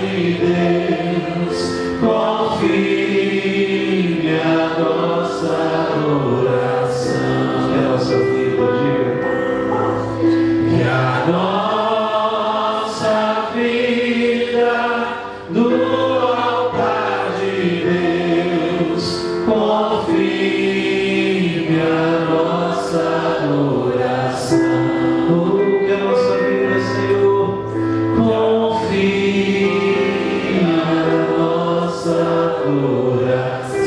de Deus, confirme a nossa oração. Que a nossa vida, diga, que a nossa vida no altar de Deus, confirme a nossa oração. Que a nossa vida, Senhor, confirme a nossa oração.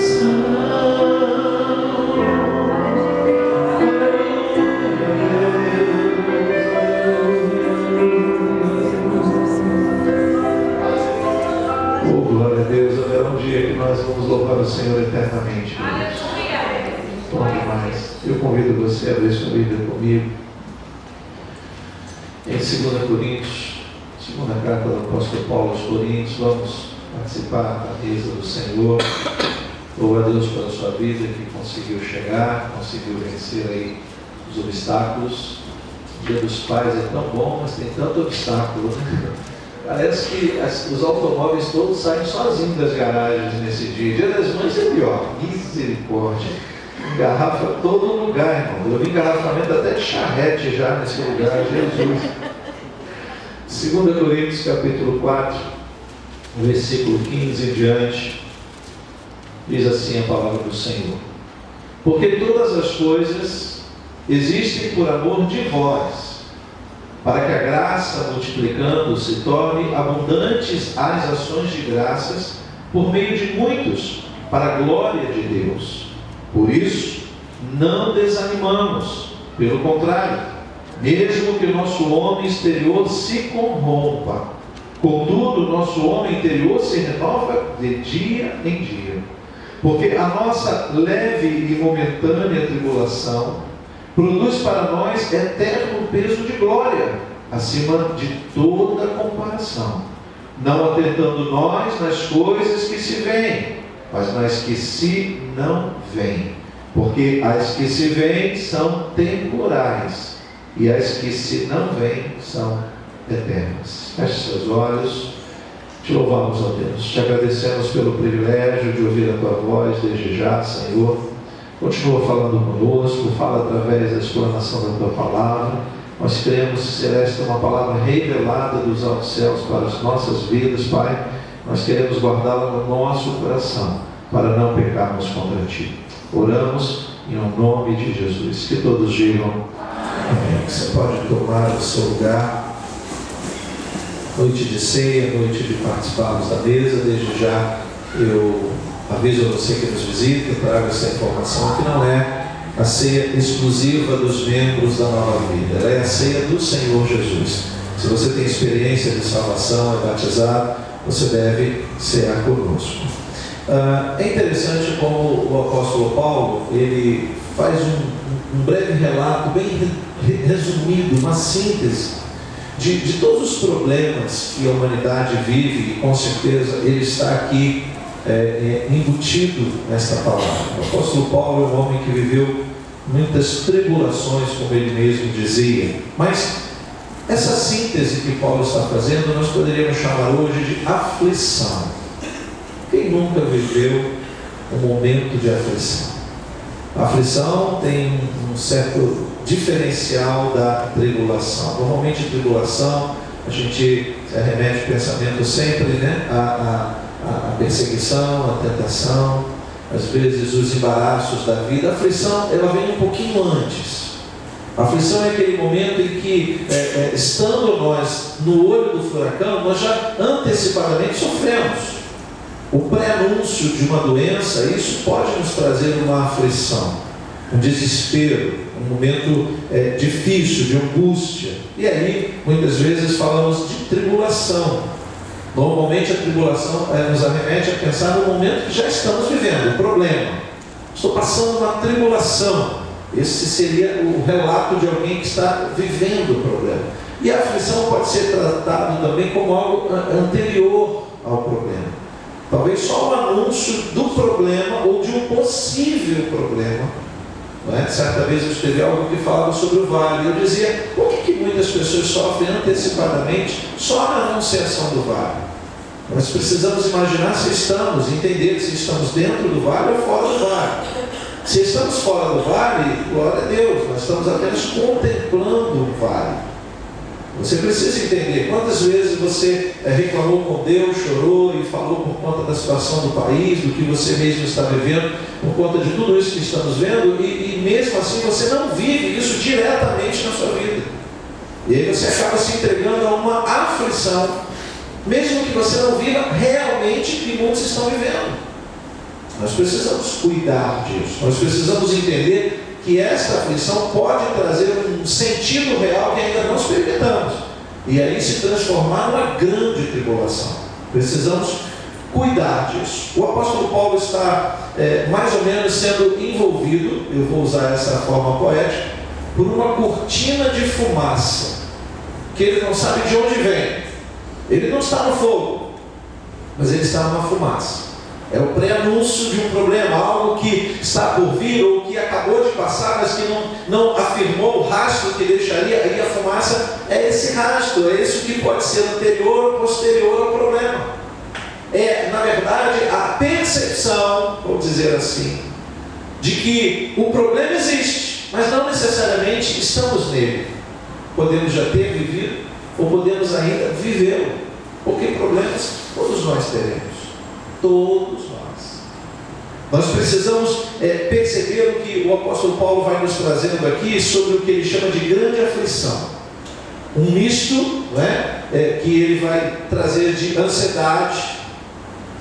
Oh, glória a Deus, haverá um dia que nós vamos louvar o Senhor eternamente. Bom demais. Eu convido você a abrir sua Bíblia comigo em 2 Coríntios, segunda carta do apóstolo Paulo aos Coríntios. Vamos participar da mesa do Senhor. Louvo a Deus pela sua vida, que conseguiu chegar, conseguiu vencer aí os obstáculos. O Dia dos Pais é tão bom, mas tem tanto obstáculo, né? Parece que os automóveis todos saem sozinhos das garagens nesse dia. Dia das Mães é pior. Misericórdia. Engarrafa todo lugar, irmão. Eu vi engarrafamento até de charrete já nesse lugar. Jesus. 2 Coríntios capítulo 4, versículo 15 em diante. Diz assim a palavra do Senhor: porque todas as coisas existem por amor de vós, para que a graça, multiplicando, se torne abundantes as ações de graças por meio de muitos, para a glória de Deus. Por isso, não desanimamos, pelo contrário, mesmo que o nosso homem exterior se corrompa, contudo, o nosso homem interior se renova de dia em dia. Porque a nossa leve e momentânea tribulação produz para nós eterno peso de glória, acima de toda comparação, não atentando nós nas coisas que se veem, mas nas que se não veem. Porque as que se veem são temporais, e as que se não veem são eternas. Feche seus olhos. Te louvamos, ó Deus. Te agradecemos pelo privilégio de ouvir a Tua voz desde já, Senhor. Continua falando conosco, fala através da explanação da Tua palavra. Nós cremos que será esta uma palavra revelada dos altos céus para as nossas vidas, Pai. Nós queremos guardá-la no nosso coração, para não pecarmos contra Ti. Oramos em nome de Jesus. Que todos digam amém. Você pode tomar o seu lugar. Noite de ceia, noite de participarmos da mesa. Desde já eu aviso a você que nos visita, trago essa informação que não é a ceia exclusiva dos membros da Nova Vida. Ela é a ceia do Senhor Jesus. Se você tem experiência de salvação, é batizado, você deve cear conosco. É interessante como o apóstolo Paulo, ele faz um breve relato, bem resumido, uma síntese de todos os problemas que a humanidade vive, e com certeza ele está aqui embutido nesta palavra. O apóstolo Paulo é um homem que viveu muitas tribulações, como ele mesmo dizia, mas essa síntese que Paulo está fazendo, nós poderíamos chamar hoje de aflição. Quem nunca viveu um momento de aflição? A aflição tem um certo diferencial da tribulação. Normalmente a tribulação, a gente remete o pensamento sempre, né, a perseguição, a tentação, às vezes os embaraços da vida. A aflição, ela vem um pouquinho antes. A aflição é aquele momento em que, estando nós no olho do furacão, nós já antecipadamente sofremos o pré-anúncio de uma doença. Isso pode nos trazer uma aflição, um desespero, um momento difícil, de angústia. E aí, muitas vezes falamos de tribulação. Normalmente a tribulação nos arremete a pensar no momento que já estamos vivendo, o problema. Estou passando uma tribulação. Esse seria o relato de alguém que está vivendo o problema. E a aflição pode ser tratada também como algo anterior ao problema. Talvez só o anúncio do problema ou de um possível problema. Não é? Certa vez eu escrevi algo que falava sobre o vale. Eu dizia, por que muitas pessoas sofrem antecipadamente só na anunciação do vale? Nós precisamos imaginar se estamos, entender se estamos dentro do vale ou fora do vale. Se estamos fora do vale, glória a Deus, nós estamos apenas contemplando o vale. Você precisa entender quantas vezes você reclamou com Deus, chorou e falou por conta da situação do país, do que você mesmo está vivendo, por conta de tudo isso que estamos vendo, e mesmo assim você não vive isso diretamente na sua vida. E aí você acaba se entregando a uma aflição, mesmo que você não viva realmente o que muitos estão vivendo. Nós precisamos cuidar disso, nós precisamos entender que esta aflição pode trazer um sentido real que ainda não experimentamos, e aí se transformar numa grande tribulação. Precisamos cuidar disso. O apóstolo Paulo está mais ou menos sendo envolvido, eu vou usar essa forma poética, por uma cortina de fumaça, que ele não sabe de onde vem. Ele não está no fogo, mas ele está numa fumaça. É o pré-anúncio de um problema, algo que está por vir ou que acabou de passar, mas que não afirmou o rastro que deixaria. Aí a fumaça é esse rastro, é isso que pode ser anterior ou posterior ao problema. É, na verdade, a percepção, vamos dizer assim, de que o problema existe, mas não necessariamente estamos nele. Podemos já ter vivido ou podemos ainda vivê-lo, porque problemas todos nós teremos. Todos nós. Nós precisamos perceber o que o apóstolo Paulo vai nos trazendo aqui sobre o que ele chama de grande aflição. Um misto, que ele vai trazer de ansiedade,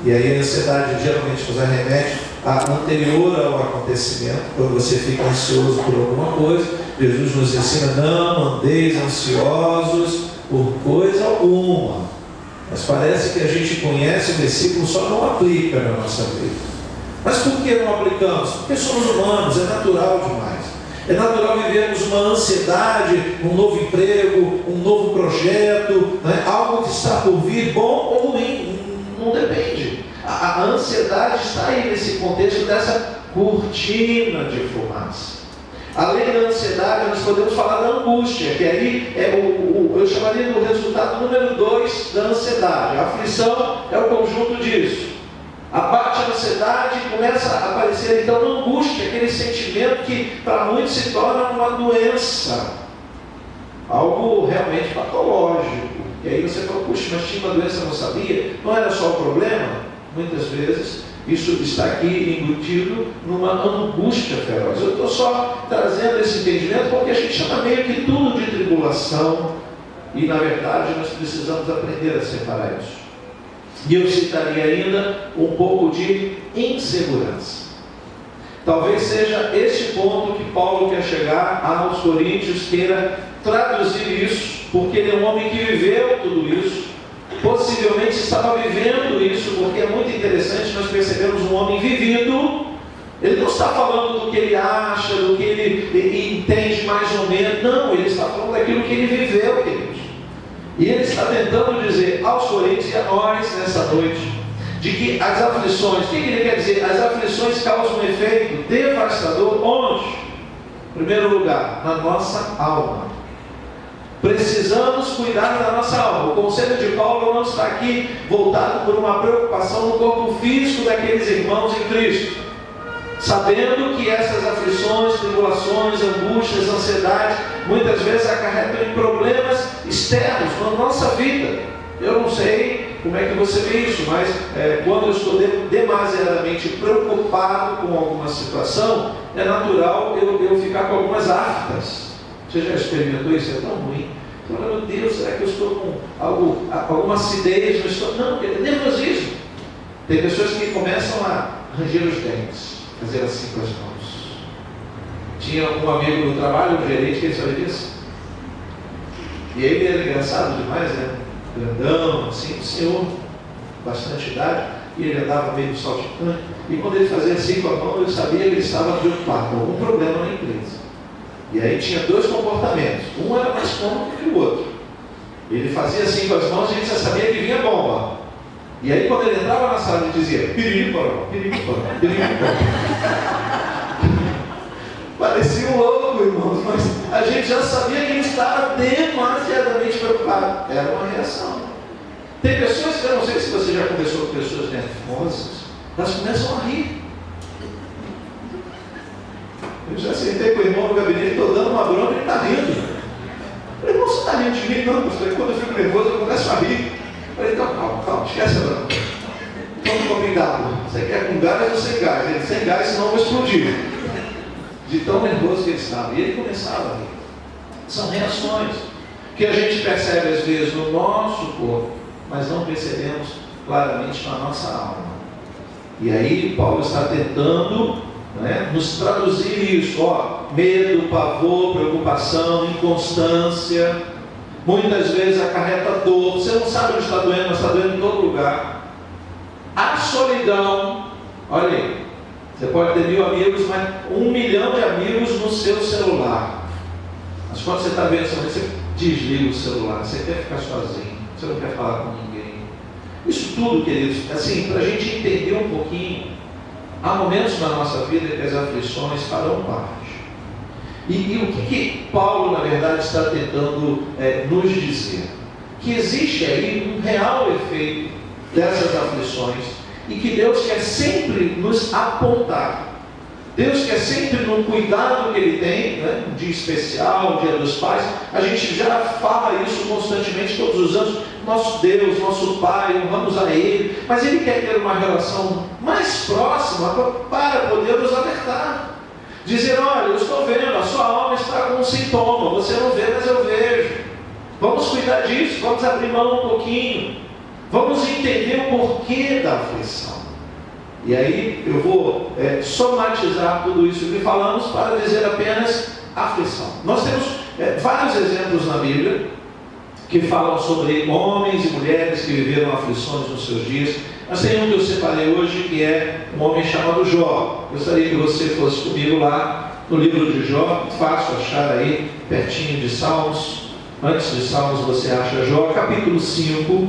e aí a ansiedade geralmente nos arremete a anterior ao acontecimento. Quando você fica ansioso por alguma coisa, Jesus nos ensina: não andeis ansiosos por coisa alguma. Mas parece que a gente conhece o versículo, só não aplica na nossa vida. Mas por que não aplicamos? Porque somos humanos, é natural demais. É natural vivermos uma ansiedade, um novo emprego, um novo projeto, algo que está por vir, bom ou ruim, não depende. A ansiedade está aí nesse contexto dessa cortina de fumaça. Além da ansiedade, nós podemos falar da angústia, que aí eu chamaria do resultado número 2 da ansiedade. A aflição é o conjunto disso. Abate a ansiedade e começa a aparecer então a angústia, aquele sentimento que para muitos se torna uma doença, algo realmente patológico. E aí você fala: puxa, mas tinha uma doença, eu não sabia? Não era só o problema? Muitas vezes isso está aqui embutido numa angústia feroz. Eu estou só trazendo esse entendimento porque a gente chama meio que tudo de tribulação, e na verdade nós precisamos aprender a separar isso. E eu citaria ainda um pouco de insegurança. Talvez seja este ponto que Paulo quer chegar aos Coríntios, queira traduzir isso, porque ele é um homem que viveu tudo isso. Possivelmente estava vivendo isso, porque é muito interessante nós percebemos um homem vivido. Ele não está falando do que ele acha, do que ele entende mais ou menos. Não, ele está falando daquilo que ele viveu, queridos. E ele está tentando dizer aos Coríntios e a nós nessa noite, de que as aflições, o que ele quer dizer? As aflições causam um efeito devastador onde? Em primeiro lugar, na nossa alma. Precisamos cuidar da nossa alma. O conselho de Paulo não está aqui voltado por uma preocupação no corpo físico daqueles irmãos em Cristo, sabendo que essas aflições, tribulações, angústias, ansiedades, muitas vezes acarretam em problemas externos na nossa vida. Eu não sei como é que você vê isso, mas quando eu estou demasiadamente preocupado com alguma situação, é natural eu ficar com algumas aftas. Você já experimentou isso? É tão ruim. Então, meu Deus, será que eu estou com alguma acidez? Não, é nervosismo. Tem pessoas que começam a ranger os dentes, fazer assim com as mãos. Tinha um amigo no trabalho, um gerente, que ele sabia disso. E ele era engraçado demais, grandão, assim, um senhor, bastante idade, e ele andava meio saltitante. E quando ele fazia assim com a mão, eu sabia que ele estava preocupado com algum problema na empresa. E aí tinha dois comportamentos. Um era mais cômodo que o outro. Ele fazia assim com as mãos e a gente já sabia que vinha bomba. E aí quando ele entrava na sala, ele dizia: perigo, perigo, perigo. Parecia um louco, irmãos, mas a gente já sabia que ele estava demasiadamente preocupado. Era uma reação. Tem pessoas que eu não sei se você já conversou com pessoas nervosas, elas começam a rir. Eu já sentei com o irmão no gabinete, estou dando uma bronca e ele está rindo. Eu falei, não, você está rindo de mim? Não, pastor. Quando eu fico nervoso, eu começo a rir. Eu falei, então, calma, esquece a bronca. Toma um pouquinho d'água. Você quer com gás ou sem gás? Ele, sem gás, senão eu vou explodir. De tão nervoso que ele estava. E ele começava a rir. São reações que a gente percebe às vezes no nosso corpo, mas não percebemos claramente na nossa alma. E aí Paulo está tentando, nos traduzir isso, medo, pavor, preocupação, inconstância, muitas vezes acarreta dor. Você não sabe onde está doendo, mas está doendo em todo lugar. A solidão, olha aí, você pode ter 1000 amigos, mas 1 milhão de amigos no seu celular. Mas quando você está vendo, você desliga o celular, você quer ficar sozinho, você não quer falar com ninguém. Isso tudo, queridos, assim, para a gente entender um pouquinho, há momentos na nossa vida que as aflições farão parte. E o que Paulo, na verdade, está tentando nos dizer? Que existe aí um real efeito dessas aflições e que Deus quer sempre nos apontar. Deus quer sempre no cuidado que Ele tem, um dia especial, o dia dos pais. A gente já fala isso constantemente, todos os anos. Nosso Deus, nosso Pai, honramos a Ele, mas Ele quer ter uma relação mais próxima para poder nos alertar. Dizer, olha, eu estou vendo, a sua alma está com um sintoma, você não vê, mas eu vejo. Vamos cuidar disso, vamos abrir mão um pouquinho. Vamos entender o porquê da aflição. E aí eu vou somatizar tudo isso que falamos para dizer apenas aflição. Nós temos vários exemplos na Bíblia que falam sobre homens e mulheres que viveram aflições nos seus dias. Mas tem um que eu separei hoje, que é um homem chamado Jó. Gostaria que você fosse comigo lá no livro de Jó, fácil achar aí, pertinho de Salmos. Antes de Salmos você acha Jó, capítulo 5.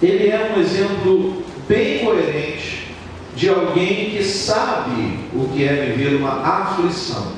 Ele é um exemplo bem coerente de alguém que sabe o que é viver uma aflição.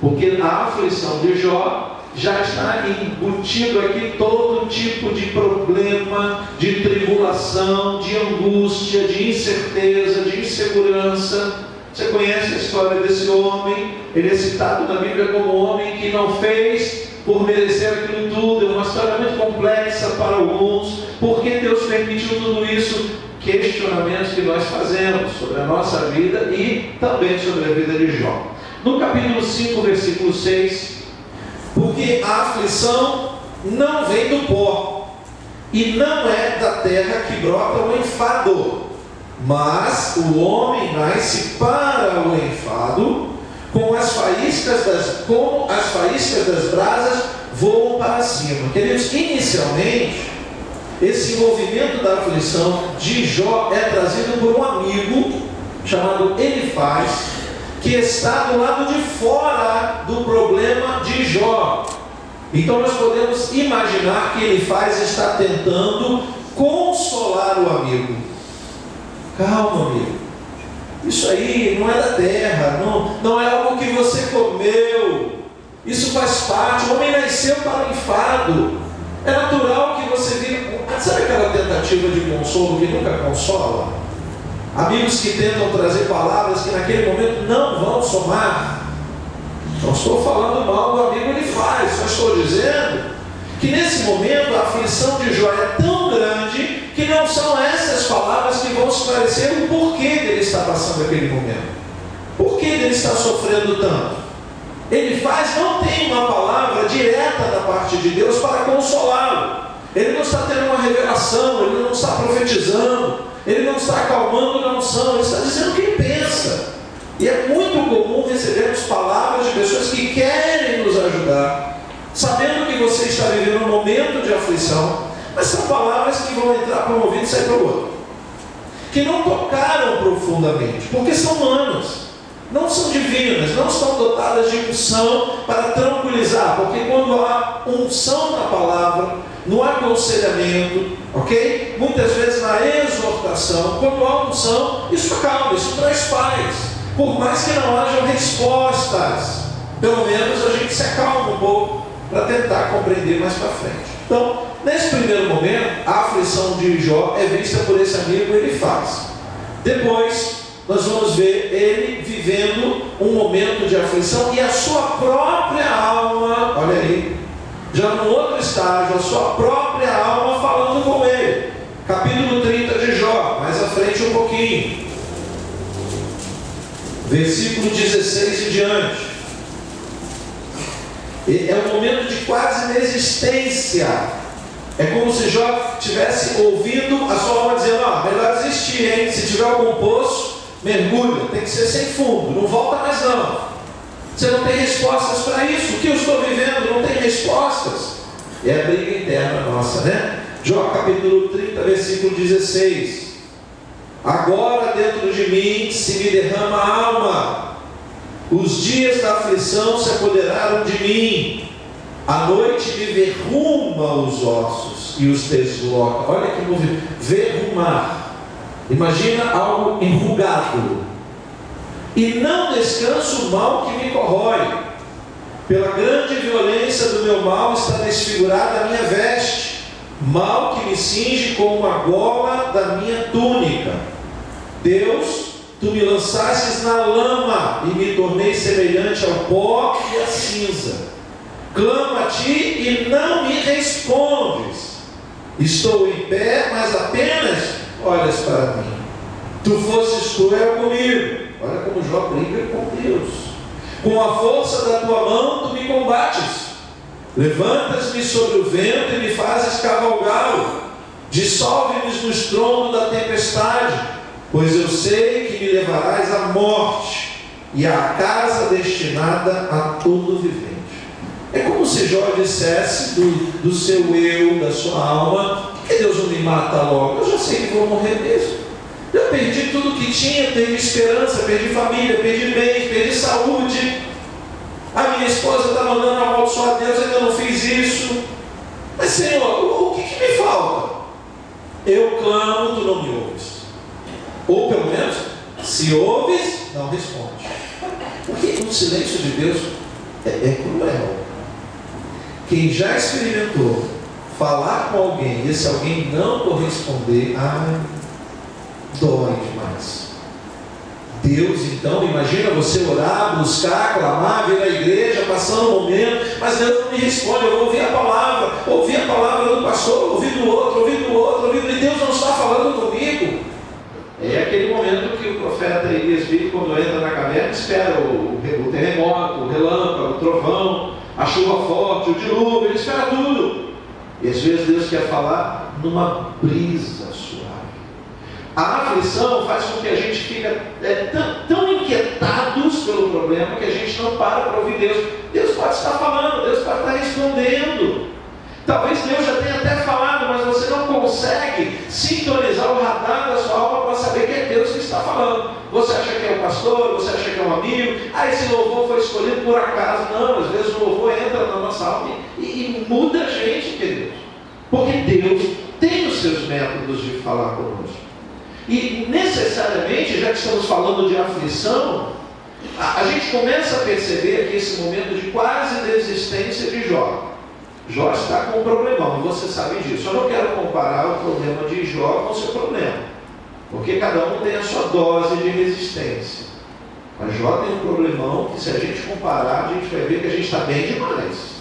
Porque a aflição de Jó já está embutido aqui todo tipo de problema, de tribulação, de angústia, de incerteza, de insegurança. Você conhece a história desse homem? Ele é citado na Bíblia como um homem que não fez por merecer aquilo tudo. É uma história muito complexa para alguns. Por que Deus permitiu tudo isso? Questionamentos que nós fazemos sobre a nossa vida e também sobre a vida de Jó. No capítulo 5, versículo 6, porque a aflição não vem do pó, e não é da terra que brota o enfado, mas o homem nasce para o enfado, como as faíscas das brasas voam para cima. Queridos, inicialmente, esse envolvimento da aflição de Jó é trazido por um amigo chamado Elifaz, que está do lado de fora do problema de Jó. Então nós podemos imaginar que Elifaz está tentando consolar o amigo. Calma, amigo, isso aí não é da terra, não é algo que você comeu, isso faz parte. O homem nasceu para o enfado, é natural que você viva. Sabe aquela tentativa de consolo que nunca consola? Amigos que tentam trazer palavras que naquele momento não vão somar. Não estou falando mal do amigo Elifaz, só estou dizendo que nesse momento a aflição de Jó é tão grande que não são essas palavras que vão esclarecer o porquê dele estar passando aquele momento, porquê dele estar sofrendo tanto. Elifaz não tem uma palavra direta da parte de Deus para consolá-lo. Ele não está tendo uma revelação, ele não está profetizando, ele não está acalmando na unção, ele está dizendo o que ele pensa. E é muito comum recebermos palavras de pessoas que querem nos ajudar, sabendo que você está vivendo um momento de aflição, mas são palavras que vão entrar para um ouvido e sair para o outro, que não tocaram profundamente, porque são humanas, não são divinas, não estão dotadas de unção para tranquilizar, porque quando há unção na palavra, no aconselhamento, ok? Muitas vezes na exortação, quando há unção, isso acalma, isso traz paz, por mais que não hajam respostas, pelo menos a gente se acalma um pouco para tentar compreender mais para frente. Então, nesse primeiro momento, a aflição de Jó é vista por esse amigo Elifaz. Depois, nós vamos ver ele vivendo um momento de aflição e a sua própria alma, olha aí, já num outro estágio, a sua própria alma falando com ele. Capítulo 30 de Jó, mais à frente um pouquinho, versículo 16 em diante. É um momento de quase inexistência. É como se Jó tivesse ouvido a sua alma dizendo: melhor desistir, hein? Se tiver algum poço, mergulha, tem que ser sem fundo, não volta mais não. Você não tem respostas para isso. O que eu estou vivendo não tem respostas. É a briga interna nossa, né? Jó capítulo 30, versículo 16. Agora dentro de mim se me derrama a alma, os dias da aflição se apoderaram de mim, a noite me verruma os ossos e os desloca. Olha que movimento, verrumar. Imagina algo enrugado. E não descanso o mal que me corrói. Pela grande violência do meu mal está desfigurada a minha veste, mal que me cinge com uma gola da minha túnica. Deus, tu me lançastes na lama e me tornei semelhante ao pó e à cinza. Clamo a ti e não me respondes. Estou em pé, mas apenas olhas para mim. Tu fostes cruel comigo. Olha como Jó briga com Deus. Com a força da tua mão tu me combates. Levantas-me sobre o vento e me fazes cavalgá-lo. Dissolve-me no estrondo da tempestade, pois eu sei que me levarás à morte e à casa destinada a todo vivente. É como se Jó dissesse do seu eu, da sua alma: por que Deus não me mata logo? Eu já sei que vou morrer mesmo. Eu perdi tudo que tinha, perdi esperança, perdi família, perdi bens, perdi saúde. A minha esposa está mandando amaldiçoar a Deus, ainda não fiz isso. Mas Senhor, o que me falta? Eu clamo, tu não me ouves. Ou pelo menos, se ouves, não responde. Porque o silêncio de Deus é cruel. Quem já experimentou falar com alguém e esse alguém não corresponder, dói demais. Deus, então, imagina você orar, buscar, clamar, vir à igreja, passando um momento, mas Deus não me responde. Eu vou ouvir a palavra do pastor, ouvir do outro, e Deus não está falando comigo. É aquele momento que o profeta Elias vive quando entra na caverna, espera o terremoto, o relâmpago, o trovão, a chuva forte, o dilúvio, ele espera tudo. E às vezes Deus quer falar numa brisa suave. A aflição faz com que a gente fique tão inquietados pelo problema que a gente não para ouvir Deus. Deus pode estar falando, Deus pode estar respondendo. Talvez Deus já tenha até falado, mas você não consegue sintonizar o radar da sua alma para saber que é Deus que está falando. Você acha que é o pastor, você acha que é um amigo, esse louvor foi escolhido por acaso. Não, às vezes o louvor entra na nossa alma e muda a gente, queridos. Porque Deus tem os seus métodos de falar conosco. E necessariamente, já que estamos falando de aflição, a gente começa a perceber aqui esse momento de quase desistência de Jó. Jó está com um problemão, e você sabe disso. Eu não quero comparar o problema de Jó com o seu problema, porque cada um tem a sua dose de resistência. Mas Jó tem um problemão que, se a gente comparar, a gente vai ver que a gente está bem demais.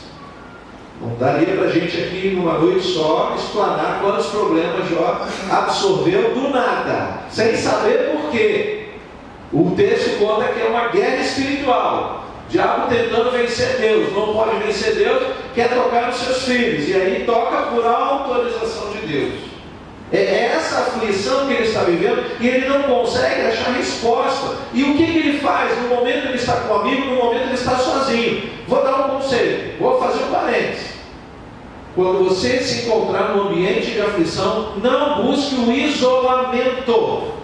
Não daria para a gente aqui numa noite só explanar quantos problemas Jó absorveu do nada, sem saber por quê. O texto conta que é uma guerra espiritual. Diabo tentando vencer Deus, não pode vencer Deus, quer tocar nos seus filhos, e aí toca por autorização de Deus. É essa aflição que ele está vivendo, e ele não consegue achar resposta. E o que ele faz? No momento ele está com um amigo, no momento ele está sozinho. Vou dar um conselho, vou fazer um parênteses. Quando você se encontrar num ambiente de aflição, não busque o isolamento.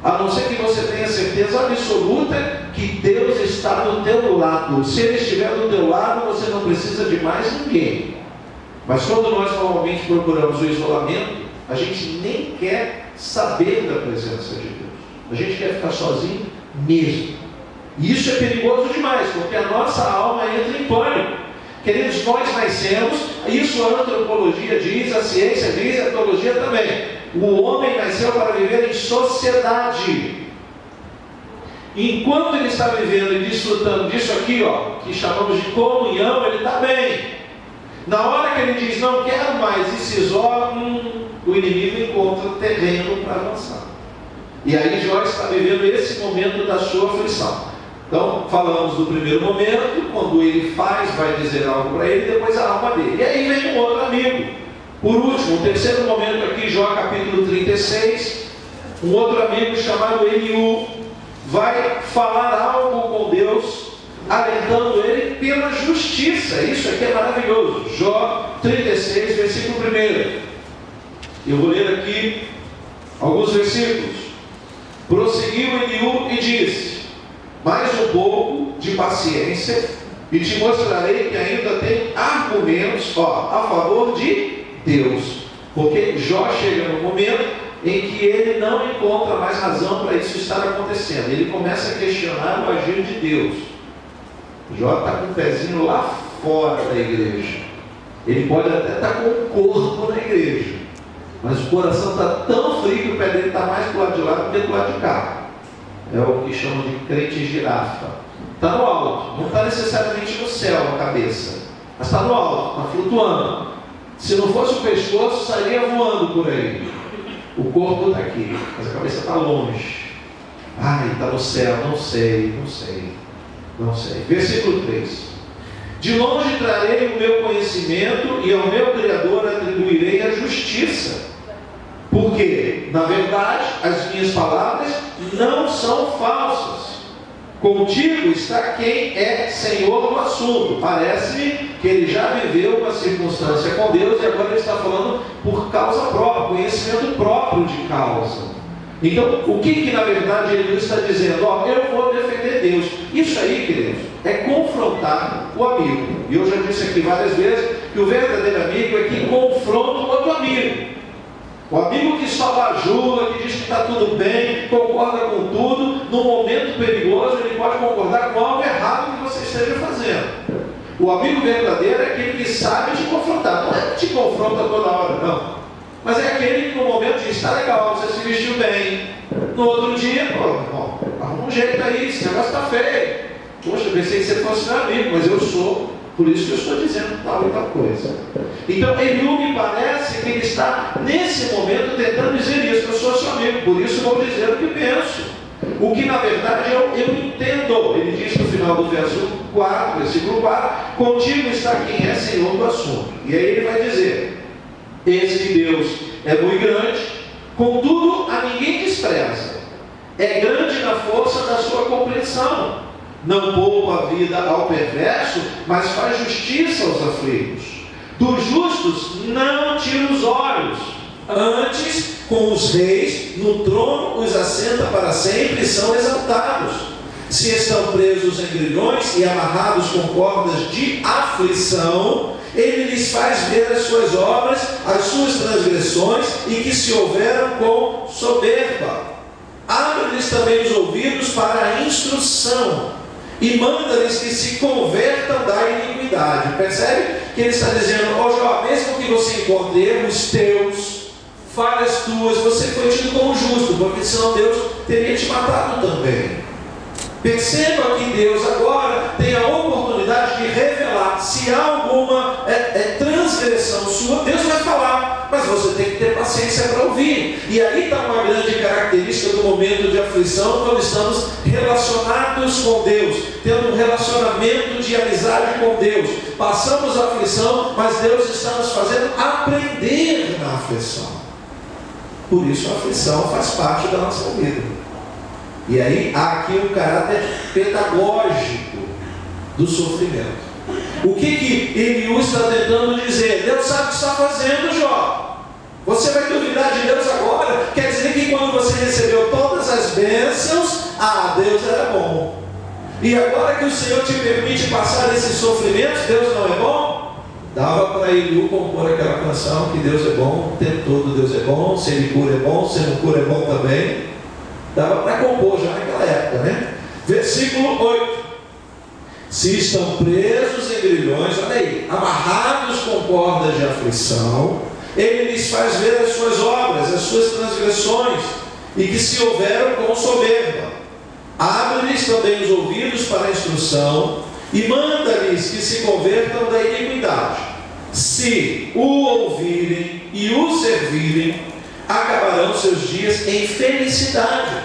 A não ser que você tenha certeza absoluta que Deus está do teu lado. Se Ele estiver do teu lado, você não precisa de mais ninguém. Mas quando nós normalmente procuramos o isolamento, a gente nem quer saber da presença de Deus. A gente quer ficar sozinho mesmo. E isso é perigoso demais, porque a nossa alma entra em pânico. Queridos, nós nascemos, Isso a antropologia diz, a ciência diz, a teologia também. O homem nasceu para viver em sociedade. Enquanto ele está vivendo e desfrutando disso aqui, que chamamos de comunhão, ele está bem. Na hora que ele diz, não quero mais, e se isola, o inimigo encontra terreno para avançar. E aí Jó está vivendo esse momento da sua aflição. Então, falamos do primeiro momento, quando ele faz, vai dizer algo para ele, depois a alma dele. E aí vem um outro amigo. Por último, o terceiro momento aqui, Jó capítulo 36, um outro amigo chamado Eliú vai falar algo com Deus, alertando ele pela justiça. Isso aqui é maravilhoso. Jó 36, versículo 1. Eu vou ler aqui alguns versículos. Prosseguiu Eliú e disse: mais um pouco de paciência e te mostrarei que ainda tem argumentos a favor de Deus. Porque Jó chega no momento em que ele não encontra mais razão para isso estar acontecendo. Ele começa a questionar o agir de Deus. Jó está com o pezinho lá fora da igreja. Ele pode até estar com o corpo na igreja, mas o coração está tão frio que o pé dele está mais do lado de lá do que do lado de cá. É o que chamam de crente girafa. Está no alto, não está necessariamente no céu a cabeça, mas está no alto, está flutuando. Se não fosse o pescoço, sairia voando por aí. O corpo está aqui, mas a cabeça está longe. Ai, está no céu, não sei. Versículo 3. De longe trarei o meu conhecimento e ao meu Criador atribuirei a justiça. Porque, na verdade, as minhas palavras não são falsas. Contigo está quem é senhor do assunto. Parece-me que ele já viveu uma circunstância com Deus e agora ele está falando por causa própria, conhecimento próprio de causa. Então, o que na verdade ele está dizendo? Eu vou defender Deus. Isso aí, queridos, é confrontar o amigo. E eu já disse aqui várias vezes que o verdadeiro amigo é quem confronta o outro amigo. O amigo que só bajula, que diz que está tudo bem, concorda com tudo, num momento perigoso ele pode concordar com algo errado que você esteja fazendo. O amigo verdadeiro é aquele que sabe te confrontar. Não é que te confronta toda hora, não. Mas é aquele que no momento diz, está legal, você se vestiu bem. No outro dia, arruma um jeito aí, esse negócio está feio. Poxa, eu pensei que você fosse meu amigo, mas eu sou. Por isso que eu estou dizendo tal e tal coisa. Então, Eliú me parece que ele está, nesse momento, tentando dizer isso. Eu sou seu amigo, por isso vou dizer o que penso. O que, na verdade, eu entendo. Ele diz no final do verso 4, versículo 4, contigo está quem é senhor do assunto. E aí ele vai dizer, esse Deus é muito grande, contudo, a ninguém despreza. É grande na força da sua compreensão. Não poupa a vida ao perverso, mas faz justiça aos aflitos. Dos justos não tira os olhos. Antes, com os reis, no trono os assenta para sempre e são exaltados. Se estão presos em grilhões e amarrados com cordas de aflição, ele lhes faz ver as suas obras, as suas transgressões, e que se houveram com soberba. Abre-lhes também os ouvidos para a instrução, e manda-lhes que se convertam da iniquidade. Percebe que ele está dizendo, Jó, mesmo que você encontre erros teus, falhas tuas, você foi tido como justo, porque senão Deus teria te matado também. Perceba que Deus agora tem a oportunidade de revelar. Se há alguma transgressão sua, Deus vai falar, mas você tem que ter paciência para ouvir. E aí está uma grande característica do momento de aflição, quando estamos relacionados com Deus, tendo um relacionamento de amizade com Deus. Passamos a aflição, mas Deus está nos fazendo aprender na aflição. Por isso a aflição faz parte da nossa vida. E aí há aqui um caráter pedagógico do sofrimento. O que Eliú está tentando dizer? Deus sabe o que está fazendo, Jó. Você vai duvidar de Deus agora? Quer dizer que quando você recebeu todas as bênçãos, Deus era bom. E agora que o Senhor te permite passar esses sofrimentos, Deus não é bom? Dava para Eliú compor aquela canção que Deus é bom, o tempo todo Deus é bom, se Ele cura é bom, se não cura é bom também. Dava para compor já naquela época, né? Versículo 8. Se estão presos em grilhões, olha aí, amarrados com cordas de aflição, ele lhes faz ver as suas obras, as suas transgressões, e que se houveram com soberba. Abre-lhes também os ouvidos para a instrução, e manda-lhes que se convertam da iniquidade. Se o ouvirem e o servirem, acabarão seus dias em felicidade,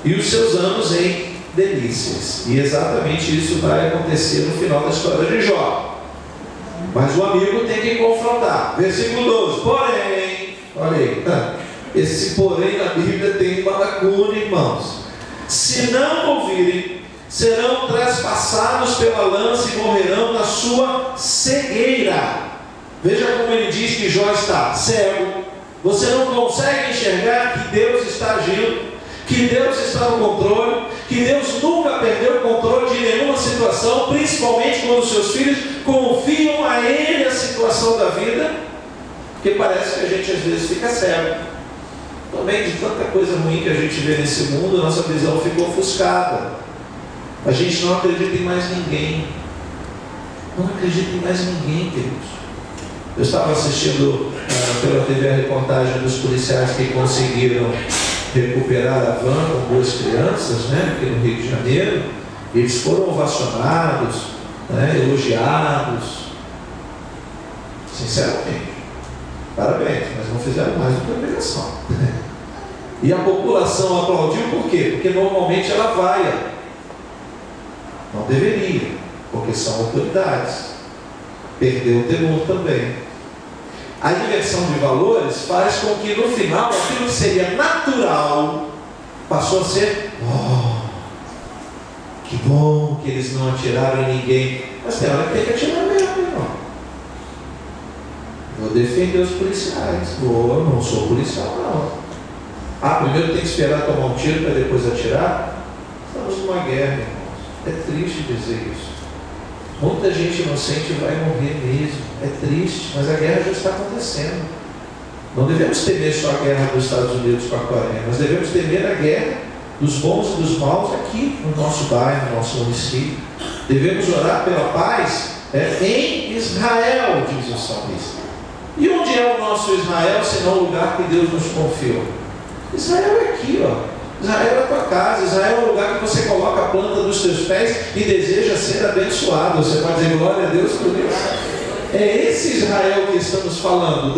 e os seus anos em delícias. E exatamente isso vai acontecer no final da história de Jó. Mas o amigo tem que confrontar. Versículo 12. Porém, olha aí, esse porém na Bíblia tem uma lacuna, irmãos. Se não ouvirem, serão traspassados pela lança e morrerão na sua cegueira. Veja como ele diz que Jó está cego. Você não consegue enxergar que Deus está agindo, que Deus está no controle, que Deus nunca perdeu o controle de nenhuma situação, principalmente quando os seus filhos confiam a Ele a situação da vida, porque parece que a gente às vezes fica cego. Também de tanta coisa ruim que a gente vê nesse mundo, nossa visão ficou ofuscada. A gente não acredita em mais ninguém. Não acredita em mais ninguém, queridos. Eu estava assistindo pela TV a reportagem dos policiais que conseguiram recuperar a van com 2 crianças, aqui no Rio de Janeiro. Eles foram ovacionados, elogiados. Sinceramente, parabéns, mas não fizeram mais do que a obrigação. E a população aplaudiu por quê? Porque normalmente ela vai. Não deveria, porque são autoridades. Perdeu o temor também. A inversão de valores faz com que no final aquilo que seria natural passou a ser que bom que eles não atiraram em ninguém. Mas tem hora que tem que atirar mesmo, irmão. Vou defender os policiais. Eu não sou policial, não. Primeiro tem que esperar tomar um tiro para depois atirar? Estamos numa guerra, irmãos. É triste dizer isso. Muita gente inocente vai morrer mesmo. É triste, mas a guerra já está acontecendo. Não devemos temer só a guerra dos Estados Unidos com a Coreia. Nós devemos temer a guerra dos bons e dos maus aqui no nosso bairro, no nosso município. Devemos orar pela paz em Israel, diz o salmista. E onde é o nosso Israel, senão o lugar que Deus nos confiou? Israel é aqui, Israel é a tua casa. Israel é o lugar que você coloca a planta dos teus pés e deseja ser abençoado. Você pode dizer glória a Deus por isso. É esse Israel que estamos falando,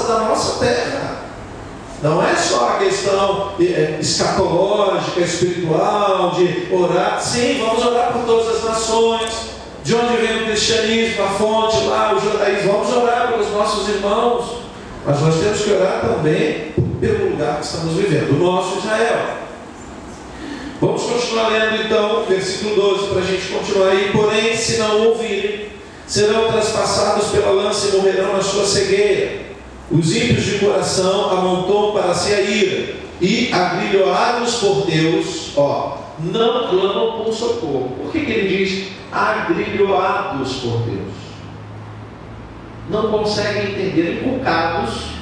da nossa terra. Não é só a questão escatológica, espiritual, de orar. Sim, vamos orar por todas as nações. De onde vem o cristianismo, a fonte lá, o judaísmo. Vamos orar pelos nossos irmãos. Mas nós temos que orar também pelo lugar que estamos vivendo, o nosso Israel. Vamos continuar lendo então, versículo 12, para a gente continuar aí. Porém, se não ouvirem, serão traspassados pela lança e morrerão na sua cegueira. Os ímpios de coração amontoam para si a ira, e agrilhoados por Deus, não clamam por socorro. Por que ele diz agrilhoados por Deus? Não conseguem entender, inculcados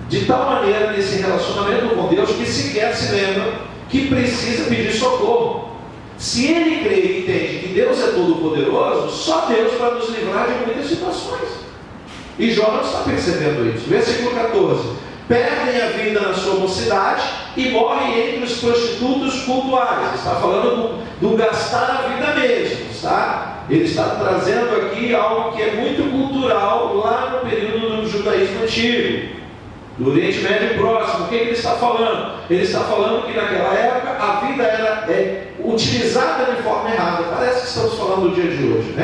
de tal maneira nesse relacionamento com Deus que sequer se lembram que precisa pedir socorro. Se ele crê e entende que Deus é todo poderoso, só Deus vai nos livrar de muitas situações. E Jó não está percebendo isso. Versículo 14: perdem a vida na sua mocidade e morrem entre os prostitutos cultuais. Está falando do gastar a vida mesmo, tá? Ele está trazendo aqui algo que é muito cultural lá no período do judaísmo antigo, do Oriente Médio Próximo. O que ele está falando? Ele está falando que naquela época a vida era utilizada de forma errada. Parece que estamos falando do dia de hoje,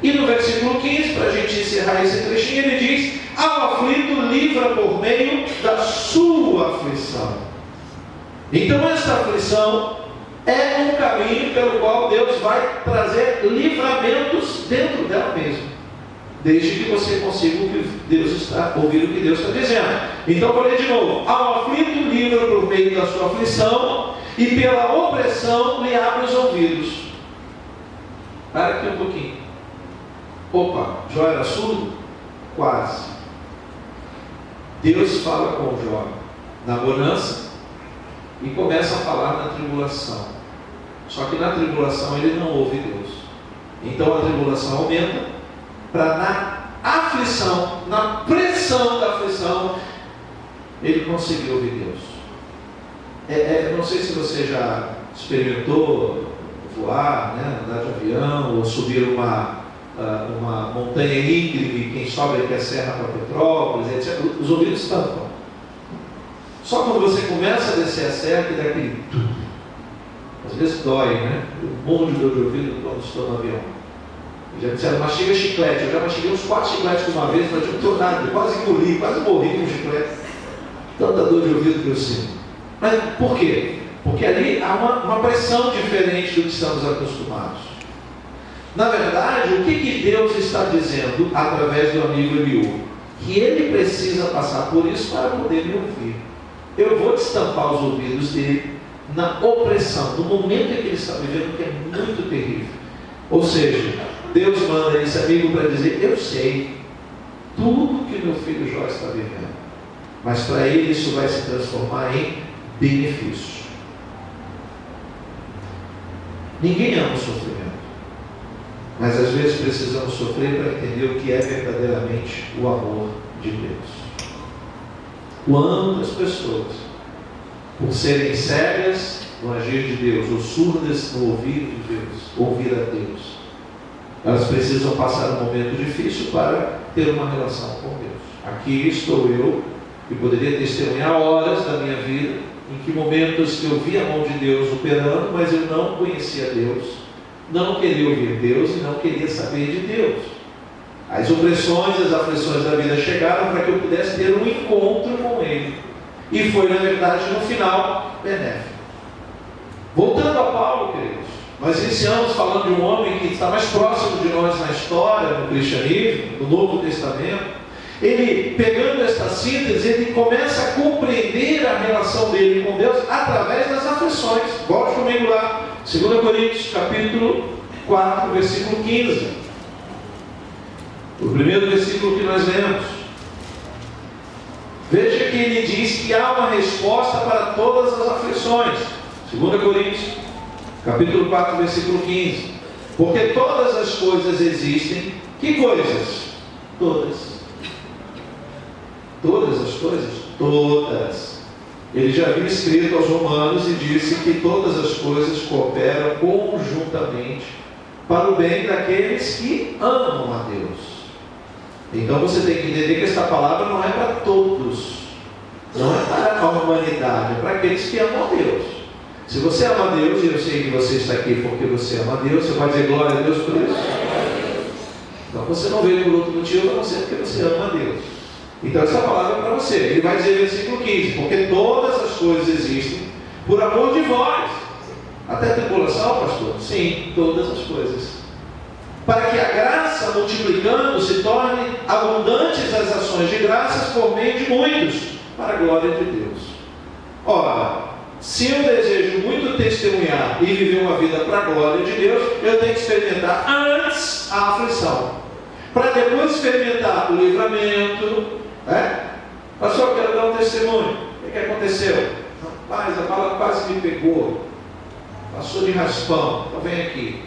E no versículo 15, para a gente encerrar esse trechinho, ele diz: ao aflito livra por meio da sua aflição. Então esta aflição é um caminho pelo qual Deus vai trazer livramentos dentro dela mesma, desde que você consiga ouvir o que Deus está dizendo. Então vou ler de novo: ao aflito livra por meio da sua aflição, e pela opressão lhe abre os ouvidos. Para aqui um pouquinho. Jó era surdo? Quase. Deus fala com Jó na bonança e começa a falar na tribulação. Só que na tribulação ele não ouve Deus. Então a tribulação aumenta, para na aflição, na pressão da aflição, ele conseguiu ouvir Deus. Não sei se você já experimentou voar, né, andar de avião, ou subir uma montanha íngreme, quem sobe aqui a Serra para Petrópolis, etc. Os ouvidos tampam. Só quando você começa a descer a serra que dá aquele tudo. Às vezes dói, né? Eu morro de dor de ouvido quando estou no avião. Já disseram, mastiga chiclete. Eu já mastiguei uns 4 chicletes de uma vez, mas não estou nada. Eu quase engoli, quase morri com um chiclete. Tanta dor de ouvido que eu sinto. Mas por quê? Porque ali há uma pressão diferente do que estamos acostumados. Na verdade, o que Deus está dizendo através do amigo Eliú? Que ele precisa passar por isso para poder me ouvir. Eu vou destampar os ouvidos dele na opressão, no momento em que ele está vivendo, que é muito terrível. Ou seja, Deus manda esse amigo para dizer, eu sei tudo que meu filho Jó está vivendo, mas para ele isso vai se transformar em benefício. Ninguém ama o sofrimento, mas às vezes precisamos sofrer para entender o que é verdadeiramente o amor de Deus. Quantas pessoas, por serem cegas no agir de Deus, ou surdas no ouvir de Deus, ouvir a Deus, elas precisam passar um momento difícil para ter uma relação com Deus. Aqui estou eu, que poderia testemunhar horas da minha vida, em que momentos eu vi a mão de Deus operando, mas eu não conhecia Deus, não queria ouvir Deus e não queria saber de Deus. As opressões, as aflições da vida chegaram para que eu pudesse ter um encontro com Ele. E foi, na verdade, no final, benéfico. Voltando a Paulo, queridos, nós iniciamos falando de um homem que está mais próximo de nós na história, no cristianismo, no Novo Testamento. Ele, pegando esta síntese, ele começa a compreender a relação dele com Deus através das aflições. Volte comigo lá, 2 Coríntios, capítulo 4, versículo 15. O primeiro versículo que nós lemos. Veja que ele diz que há uma resposta para todas as aflições. 2 Coríntios, capítulo 4, versículo 15. Porque todas as coisas existem. Que coisas? Todas. Todas as coisas? Todas. Ele já havia escrito aos Romanos e disse que todas as coisas cooperam conjuntamente para o bem daqueles que amam a Deus. Então você tem que entender que esta palavra não é para todos, não é para a humanidade, é para aqueles que amam a Deus. Se você ama a Deus, e eu sei que você está aqui porque você ama a Deus, você pode dizer glória a Deus por isso? Então você não veio por outro motivo, a não ser porque você ama a Deus. Então essa palavra é para você. Ele vai dizer no versículo 15, porque todas as coisas existem por amor de vós. Até tribulação, pastor? Sim, todas as coisas. Para que a graça, multiplicando, se torne abundantes as ações de graças por meio de muitos, para a glória de Deus. Ora, se eu desejo muito testemunhar e viver uma vida para a glória de Deus, eu tenho que experimentar antes a aflição, para depois experimentar o livramento. Pastor, eu quero dar um testemunho. O que aconteceu? Rapaz, a bala quase me pegou, passou de raspão. Então vem aqui.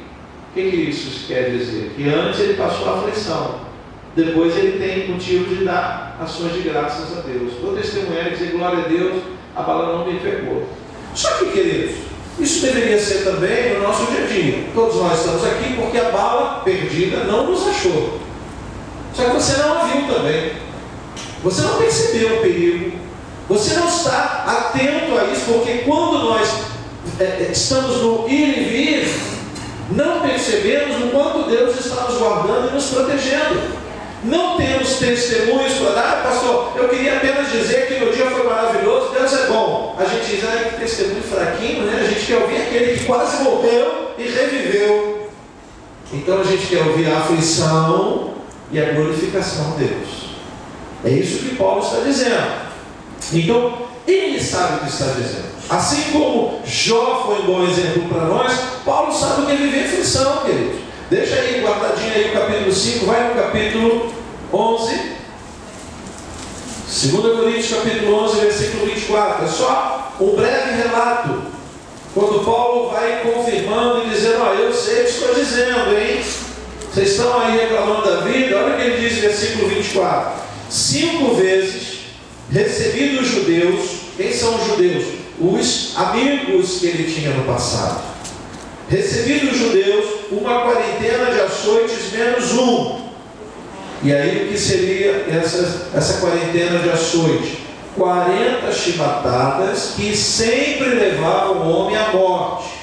O que isso quer dizer? Que antes ele passou a aflição, depois ele tem motivo de dar ações de graças a Deus. Vou testemunhar e dizer glória a Deus, a bala não me pegou. Só que, queridos, isso deveria ser também no nosso dia a dia. Todos nós estamos aqui porque a bala perdida não nos achou. Só que você não a viu também. Você não percebeu o perigo. Você não está atento a isso, porque quando nós estamos no ir e vir, não percebemos o quanto Deus está nos guardando e nos protegendo. Não temos testemunhos para dar. Pastor, eu queria apenas dizer que meu dia foi maravilhoso, Deus é bom. A gente diz, que testemunho fraquinho, né? A gente quer ouvir aquele que quase morreu e reviveu. Então a gente quer ouvir a aflição e a glorificação de Deus. É isso que Paulo está dizendo. Então, ele sabe o que está dizendo. Assim como Jó foi um bom exemplo para nós, Paulo sabe o que é viver aflição, queridos. Deixa aí, guardadinho aí o capítulo 5, vai no capítulo 11. 2 Coríntios capítulo 11, versículo 24. É só um breve relato. Quando Paulo vai confirmando e dizendo, eu sei o que estou dizendo, hein? Vocês estão aí reclamando da vida? Olha o que ele diz no versículo 24. 5 vezes recebi dos judeus. Quem são os judeus? Os amigos que ele tinha no passado. Recebi dos judeus uma quarentena de açoites menos um. E aí o que seria essa quarentena de açoite? 40 chibatadas que sempre levavam o homem à morte.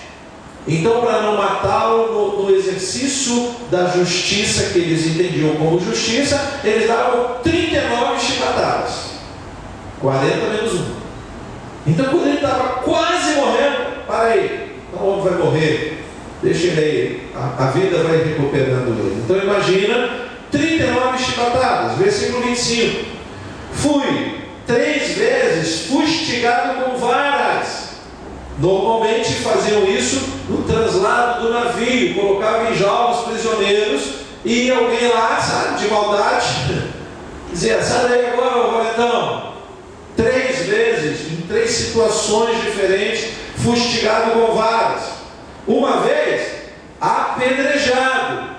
Então, para não matá-lo no exercício da justiça que eles entendiam como justiça, eles davam 39 chibatadas. 40 menos 1. Então, quando ele estava quase morrendo, para aí, então o homem vai morrer, deixa ele aí, a vida vai recuperando ele. Então, imagina 39 chibatadas, versículo 25. Fui 3 vezes fustigado com varas. Normalmente faziam isso no translado do navio, colocavam em jaulas prisioneiros e alguém lá, sabe, de maldade, dizia: sai daí agora, ô valentão. 3 vezes, em 3 situações diferentes, fustigado com varas. Uma vez, apedrejado.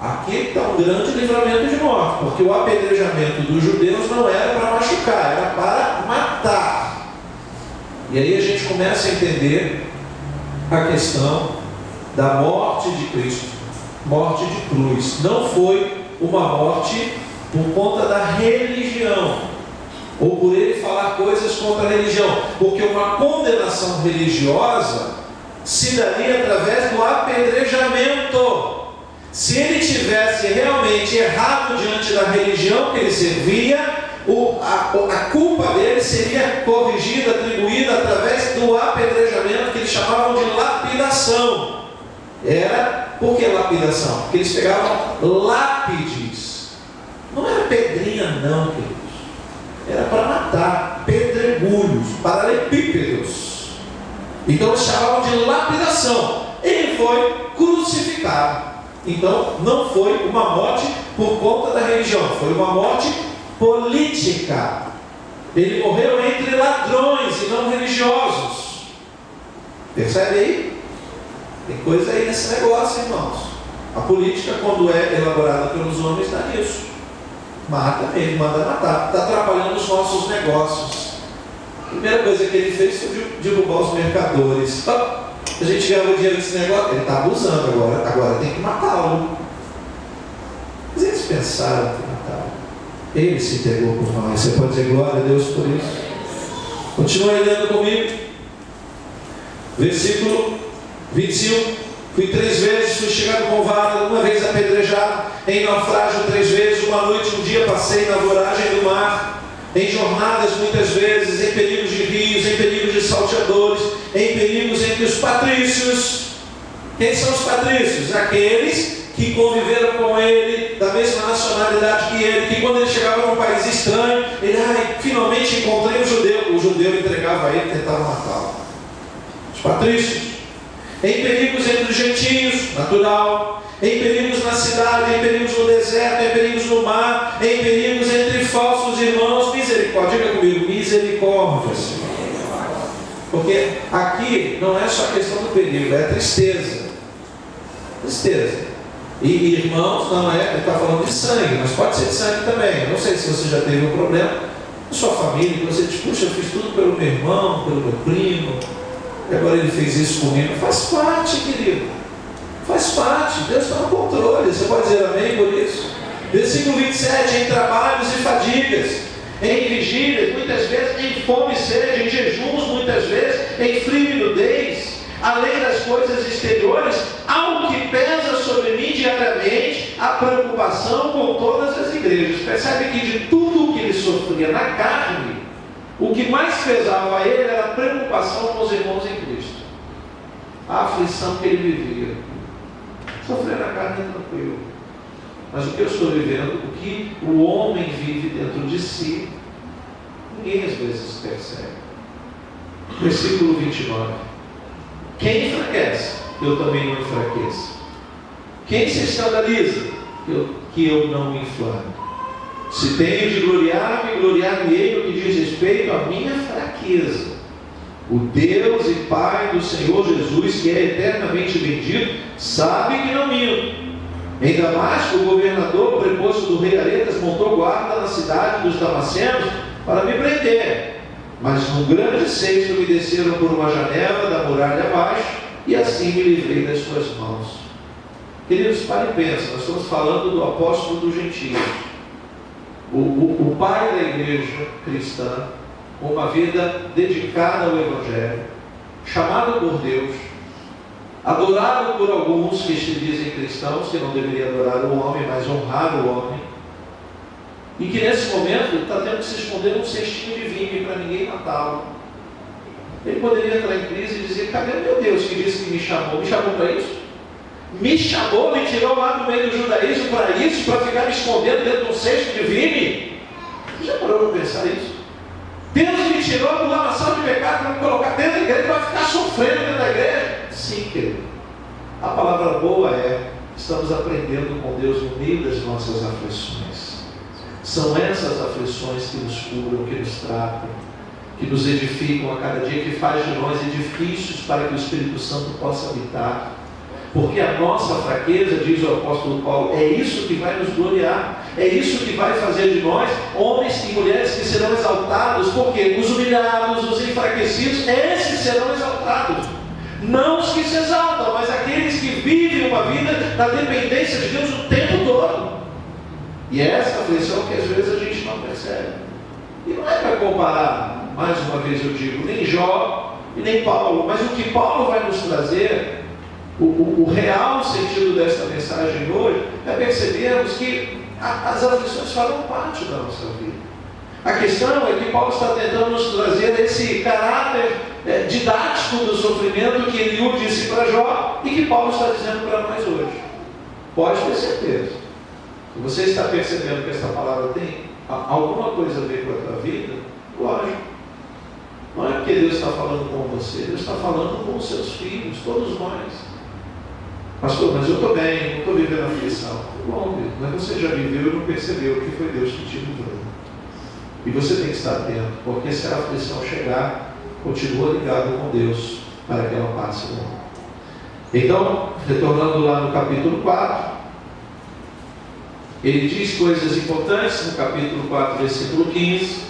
Aqui está um grande livramento de morte, porque o apedrejamento dos judeus não era para machucar, era para matar. E aí a gente começa a entender a questão da morte de Cristo, morte de cruz. Não foi uma morte por conta da religião, ou por ele falar coisas contra a religião, porque uma condenação religiosa se daria através do apedrejamento. Se ele tivesse realmente errado diante da religião que ele servia, a culpa dele seria corrigida, atribuída através do apedrejamento, que eles chamavam de lapidação. Era, por que lapidação? Porque eles pegavam lápides. Não era pedrinha não, queridos. Era para matar, pedregulhos, paralelepípedos. Então eles chamavam de lapidação. Ele foi crucificado. Então não foi uma morte por conta da religião, foi uma morte política. Ele morreu entre ladrões e não religiosos. Percebe aí? Tem coisa aí nesse negócio, irmãos. A política, quando é elaborada pelos homens, dá nisso. Mata mesmo, manda matar. Está atrapalhando os nossos negócios. A primeira coisa que ele fez foi derrubar os mercadores. A gente ganhava dinheiro desse negócio, ele está abusando agora tem que matá-lo. Mas eles pensaram que matá-lo. Ele se entregou por nós. Você pode dizer glória a Deus por isso? Continua lendo comigo. Versículo 25. Fui 3 vezes fustigado com vara, uma vez apedrejado, em naufrágio 3 vezes, uma noite, um dia passei na voragem do mar, em jornadas muitas vezes, em perigos de rios, em perigos de salteadores, em perigos entre os patrícios. Quem são os patrícios? Aqueles que conviveram com ele, da mesma nacionalidade que ele, que quando ele chegava num país estranho, ele, finalmente encontrei um judeu. O judeu entregava a ele e tentava matá-lo. Os patrícios. Em perigos entre os gentios, natural. Em perigos na cidade, em perigos no deserto, em perigos no mar, em perigos entre falsos irmãos. Misericórdia, diga comigo, misericórdia, Senhor. Porque aqui não é só a questão do perigo, é a tristeza. Tristeza. E irmãos, não é, ele está falando de sangue, mas pode ser de sangue também. Eu não sei se você já teve um problema na sua família, que você diz: puxa, eu fiz tudo pelo meu irmão, pelo meu primo, e agora ele fez isso comigo. Faz parte, querido. Faz parte. Deus está no controle. Você pode dizer amém por isso? Versículo 27. Em trabalhos e fadigas, em vigílias, muitas vezes, em fome e sede, em jejuns, muitas vezes, em frio e nudez, além das coisas exteriores, algo que pesa sobre mim diariamente, a preocupação com todas as igrejas. Percebe que de tudo o que ele sofria na carne, o que mais pesava a ele era a preocupação com os irmãos em Cristo. A aflição que ele vivia. Sofrer na carne é tranquilo. Mas o que eu estou vivendo, o que o homem vive dentro de si, ninguém às vezes percebe. Versículo 29. Quem enfraquece, eu também não enfraqueço. Quem se escandaliza, que eu não me inflame. Se tenho de gloriar-me, gloriar-me-ei no que diz respeito à minha fraqueza. O Deus e Pai do Senhor Jesus, que é eternamente bendito, sabe que não minto. Em Damasco, o governador preposto do rei Aretas montou guarda na cidade dos Damascenos para me prender. Mas num grande cesto me desceram por uma janela da muralha abaixo, e assim me livrei das suas mãos. Queridos, pare e pensa, nós estamos falando do apóstolo dos gentios, o pai da igreja cristã, com uma vida dedicada ao Evangelho, chamado por Deus, adorado por alguns que se dizem cristãos, que não deveriam adorar o homem, mas honrar o homem, e que nesse momento está tendo que se esconder num cestinho de vinho para ninguém matá-lo. Ele poderia entrar em crise e dizer: cadê o meu Deus que disse que me chamou? Me chamou para isso? Me chamou, me tirou lá no meio do judaísmo para isso, para ficar me escondendo dentro de um cesto de vinho? Você já parou para pensar isso? Deus me tirou do lamaçal de pecado para me colocar dentro da igreja, para ficar sofrendo dentro da igreja? Sim, querido. A palavra boa é: estamos aprendendo com Deus no meio das nossas aflições. São essas aflições que nos curam, que nos tratam, que nos edificam a cada dia, que faz de nós edifícios para que o Espírito Santo possa habitar. Porque a nossa fraqueza, diz o apóstolo Paulo, é isso que vai nos gloriar, é isso que vai fazer de nós homens e mulheres que serão exaltados, porque os humilhados, os enfraquecidos, esses serão exaltados. Não os que se exaltam, mas aqueles que vivem uma vida na dependência de Deus o tempo todo. E é essa aflição que às vezes a gente não percebe. E não é para comparar, mais uma vez eu digo, nem Jó e nem Paulo, mas o que Paulo vai nos trazer, o real sentido desta mensagem hoje, é percebermos que as aflições fazem parte da nossa vida. A questão é que Paulo está tentando nos trazer esse caráter didático do sofrimento que Eliú disse para Jó e que Paulo está dizendo para nós hoje. Pode ter certeza. Se você está percebendo que essa palavra tem alguma coisa a ver com a tua vida, lógico. Não é porque Deus está falando com você, Deus está falando com os seus filhos, todos nós. Pastor, mas eu estou bem, não estou vivendo aflição. Bom, mas você já viveu e não percebeu que foi Deus que te livrou. E você tem que estar atento, porque se a aflição chegar, continua ligado com Deus para que ela passe logo. Então, retornando lá no capítulo 4, ele diz coisas importantes no capítulo 4, versículo 15.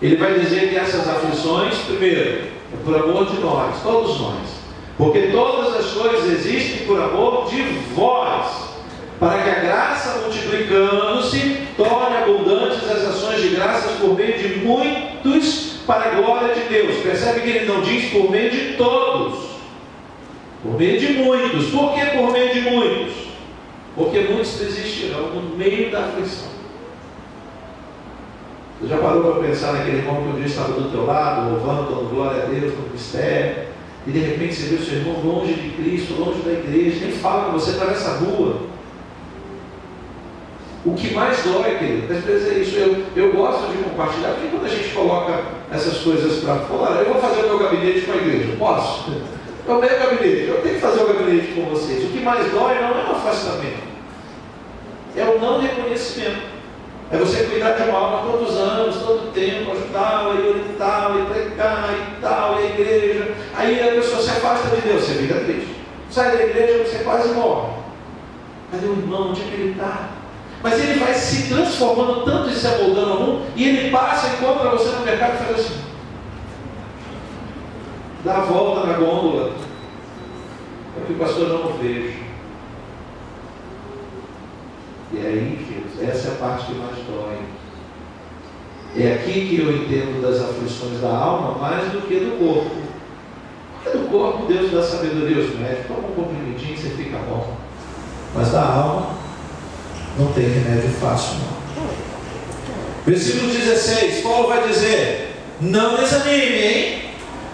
Ele vai dizer que essas aflições, primeiro, é por amor de nós, todos nós. Porque todas as coisas existem por amor de vós, para que a graça, multiplicando-se, torne abundantes as ações de graças por meio de muitos, para a glória de Deus. Percebe que ele não diz por meio de todos, por meio de muitos. Por que por meio de muitos? Porque muitos desistirão no meio da aflição. Você já parou para pensar naquele irmão que um dia estava do teu lado, louvando, dando glória a Deus no mistério, e de repente você vê o seu irmão longe de Cristo, longe da igreja, nem fala com você, atravessa a rua. O que mais dói, querido, às vezes é isso. Eu gosto de compartilhar, porque quando a gente coloca essas coisas para fora, eu vou fazer o meu gabinete com a igreja, posso? É o meu gabinete, eu tenho que fazer o gabinete com vocês. O que mais dói não é o afastamento, é o não reconhecimento. É você cuidar de uma alma todos os anos, todo o tempo, ajudá-la, e orientá-la, e pregar, e tal, e a igreja. Aí a pessoa se afasta de Deus, você fica triste. Sai da igreja, você quase morre. Cadê o irmão? Onde é que ele está? Mas ele vai se transformando tanto e se amoldando ao mundo, e ele passa e encontra você no mercado e faz assim. Dá a volta na gôndola. É que o pastor não vejo. E aí, queridos, essa é a parte que mais dói. É aqui que eu entendo das aflições da alma mais do que do corpo. Porque do corpo Deus dá sabedoria aos médicos, toma um comprimidinho e você fica bom. Mas da alma não tem remédio fácil, não. Versículo 16, Paulo vai dizer: não desanime, hein?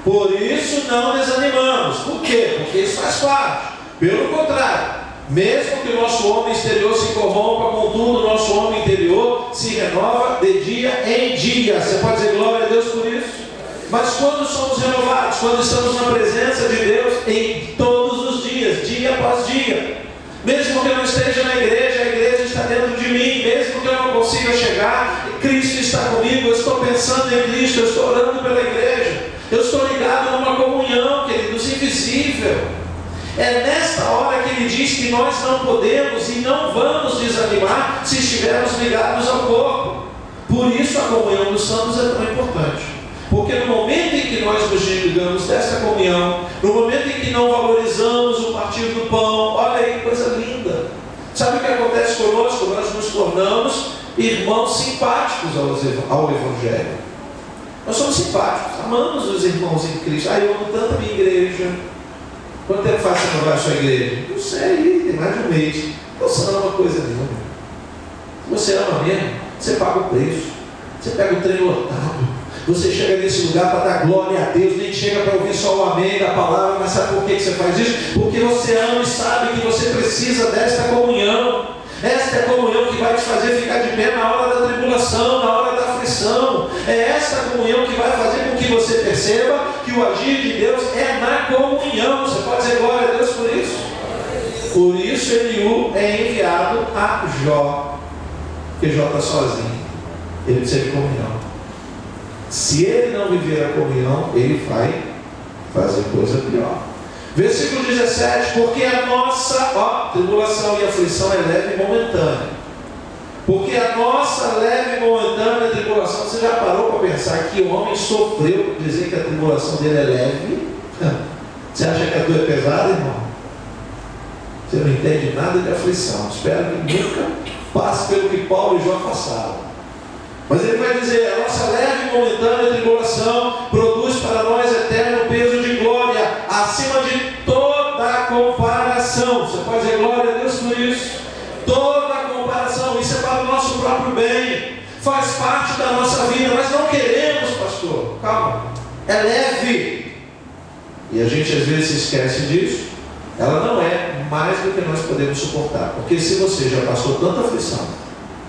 Por isso não desanimamos. Por quê? Porque isso faz parte. Pelo contrário, mesmo que o nosso homem exterior se corrompa, contudo, o nosso homem interior se renova de dia em dia. Você pode dizer glória a Deus por isso? Mas quando somos renovados? Quando estamos na presença de Deus em todos os dias, dia após dia. Mesmo que eu não esteja na igreja, a igreja está dentro de mim. Mesmo que eu não consiga chegar, Cristo está comigo. Eu estou pensando em Cristo, eu estou orando pela igreja. Eu estou ligado numa comunhão, queridos, invisível. É nesta hora que ele diz que nós não podemos e não vamos desanimar se estivermos ligados ao corpo. Por isso a comunhão dos santos é tão importante. Porque no momento em que nós nos desligamos desta comunhão, no momento em que não valorizamos o partir do pão, olha aí que coisa linda. Sabe o que acontece conosco? Nós nos tornamos irmãos simpáticos ao Evangelho. Nós somos simpáticos, amamos os irmãos em Cristo. Eu amo tanto a minha igreja. Quanto tempo faz que você não vai à sua igreja? Não sei, tem mais de um mês. Você não ama coisa nenhuma. Se você ama mesmo, você paga o preço. Você pega o trem lotado. Você chega nesse lugar para dar glória a Deus, nem chega para ouvir só o amém da palavra, mas sabe por que você faz isso? Porque você ama e sabe que você precisa desta comunhão. Esta é a comunhão que vai te fazer ficar de pé na hora da tribulação, na hora da aflição. É esta comunhão que vai fazer com que você perceba que o agir de Deus é na comunhão. Você pode dizer glória a Deus por isso? Por isso Eliú é enviado a Jó, porque Jó está sozinho, ele precisa de comunhão. Se ele não viver a comunhão, ele vai fazer coisa pior. Versículo 17, porque a nossa tribulação e aflição é leve e momentânea. Porque a nossa leve e momentânea tribulação, você já parou para pensar que o homem sofreu por dizer que a tribulação dele é leve? Você acha que a tua é pesada, irmão? Você não entende nada de aflição. Espero que nunca passe pelo que Paulo e Jó passaram. Mas ele vai dizer, a nossa leve e momentânea tribulação produz para nós eterno peso de glória, acima de toda a comparação. Você pode dizer glória a Deus por isso? Toda a comparação, isso é para o nosso próprio bem, faz parte da nossa vida, mas não queremos, pastor, calma, é leve. E a gente às vezes se esquece disso. Ela não é mais do que nós podemos suportar, porque se você já passou tanta aflição,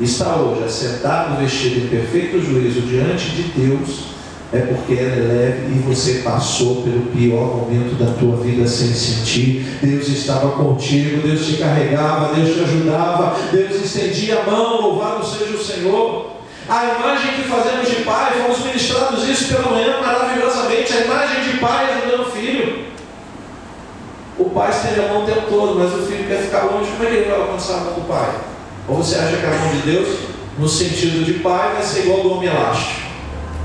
está hoje assentado, vestido em perfeito juízo diante de Deus, é porque ela é leve e você passou pelo pior momento da tua vida sem sentir. Deus estava contigo, Deus te carregava, Deus te ajudava, Deus estendia a mão, louvado seja o Senhor. A imagem que fazemos de pai, fomos ministrados isso pela manhã maravilhosamente, a imagem de pai ajudando o filho. O pai estende a mão o tempo todo, mas o filho quer ficar longe, como é que ele vai alcançar a mão do pai? Ou você acha que a mão de Deus, no sentido de pai, vai ser igual do homem elástico?